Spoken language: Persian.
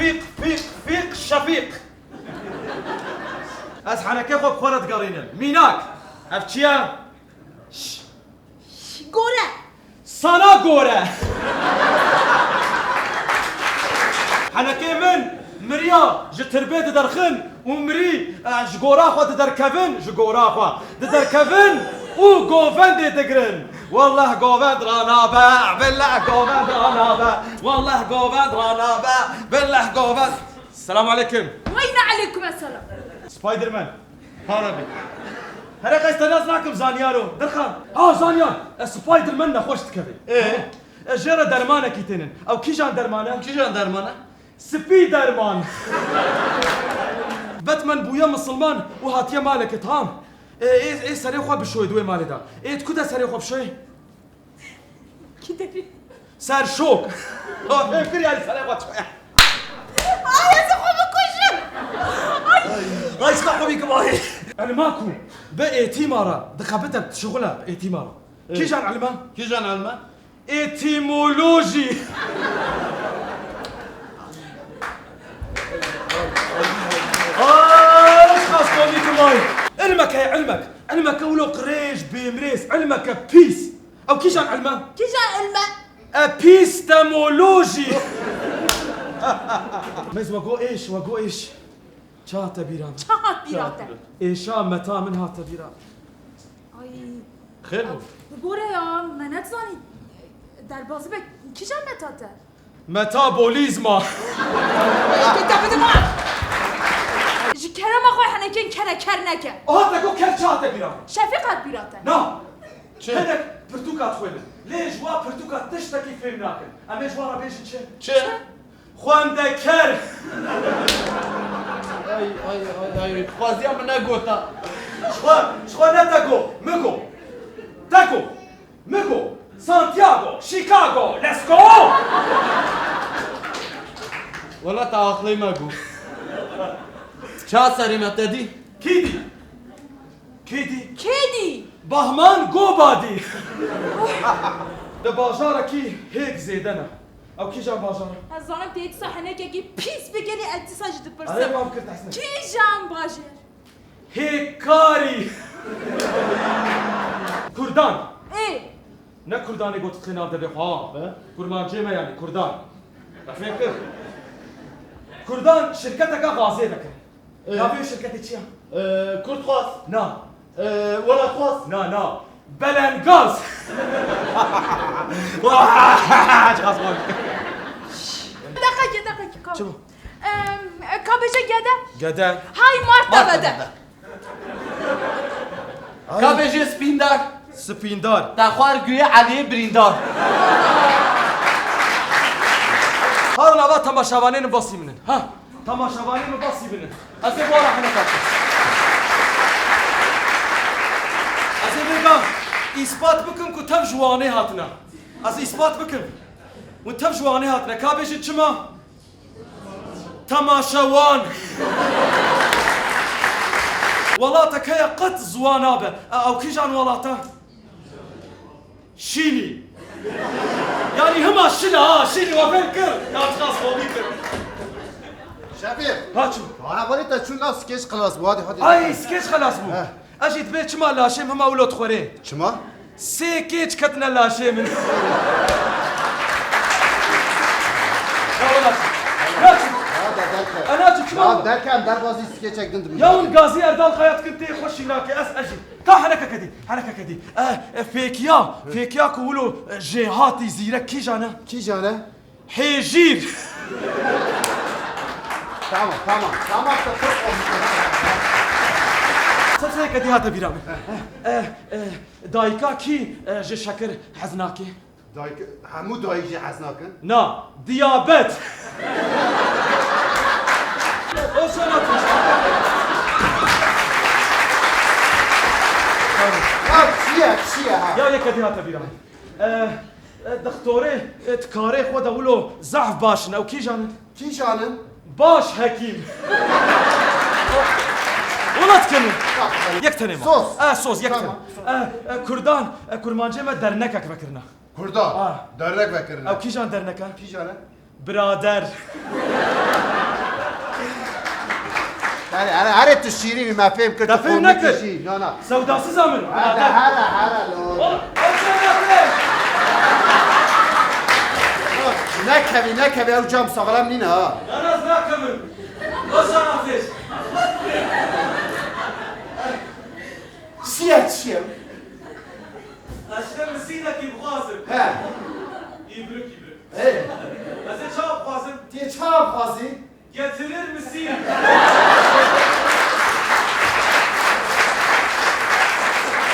فيق فيق فيق شفيق از حنکه خوب خورد قرینن میناک اف چیه؟ گوره سانا گوره حنکه من مریا جتربيت درخن ومري جغورا خو دركفن جغورا خو دركفن و غوفن دي تقرن والله غوفن رانا باع بالله غوفن رانا باع والله غوفن رانا باع بالله غوفن السلام عليكم وين عليكم السلام سبايدر مان هربي هرا قيس ناس معكم زانيارو درخان زانيار سبايدر مان خوش تكفي ايه جرى درمانه كيتنن او كيجان درمانه سبيدر مان باتمان بويا مسلمان وهاتيا مالك تهام ايه سري خو بشوي دوي مالي دا ايه تكودا سري خو بشوي كده سر شوك فكر يا سري خو شوي يا زخو بكوشم غاي اسمعوا بيكم انا ماكو بايتيمارا دخبتها شغلها بايتيمارا كيجان علما ايتيمولوجي ايش خاص بيكم هاي علمك يا علمك ولو قريش بمريس علمك بيس او كيجان علمه ابيستمولوجي ميز وقو ايش شاتا بيران ايشا متى منها تبيران اي خير بوره يا منت زاني در بازی به کیجان متاته متابوليزما كتابت ما جي كرم اخوي حنكين كر نكه هاتكو كرچاته بيران شفيقات بيراته نا هناك برتوكات خويلن ليش وا برتوكات تشتكي فيلم ناكل اما جوارا بيش چه خوان دكر ay خوازی هم نگوتا شخوا نتاكو مگو سانتياغو شيكاغو لسكو ولا تعاقلی مگو چه سری متدی؟ كيدي بهمان قوبادي ده بازارة كي هيك زيدنا او كي جان بازارة از زانم دید صحنه که پیس بگیری اتصاج انا دپرسه ما بكرت احسن کیجان باجر هيكاري كردان ايه نه كرداني قلت خناب ده بخوا كرمان جيما يعني كردان فكر كردان شركتك غازي بك نافي شركتي تشيا کرد خواست نا ولا خواست نا بلنغاز دقیقه شو کابجه گده قدا های مارتا بده کابجی سپیندار سپیندار تخوار گوی علی بریندار هارون اوا تماشاوانين باصي منن ها تماشاوانين باصي منن ازي بورا حنا كاتب ازي بيقام اثبات بكم كتب جواني هاتنا ازي اثبات بكم وتب جواني هاتنا كابيش تشما تماشاوان ولاتك هي قط زوانابه او كيجان ولاته شيلي يعني هما شيلي وفكر يا اشخاص فوقيكم شفيق هاتشو انا وليت شو الناس سكيش خلاص بوادي هادي اي سكيش خلاص بو اجيت بيت ما لاشم هما ولو تخوري شما سيكيت كتنا لاشم لا والله انا جبت لا دركم در بازی سكيش اكدن يا ون غازي اردال خيات كنتي خوش هناك اجي تا حركه كدي فيكيا كولو جهاتي زيرك كي جانا حيجير تمام سلسلة كدي هاتا بيرامي دايكا كي جي شكر حزناكي دايك همو دايجي حسناكن نا ديابت چیه يا كدي هاتا بيرامي دكتوري تكاري خود اولو ضعف باشن او كي جانن باش حكيم والله تكلم يكتنم صوص يكتنم كردان كرمانجي ما درنكك فكرنا کردان درک بکرنا او كي جان درنكا کی جانه برادر هره تو شیرینی ما فهم کرد دفهم قومی نکرد. کشی. نه نه سوداسız amın. هره لو نکوی او جام ساغلم نینه ها Yaraz nakamın. Roşan ateş. چیه Aşkım مسينك بغازم. ها İbrük İbrük. ای Azı çap bغازم. تیه چه هم خوازی؟ Getirir misin?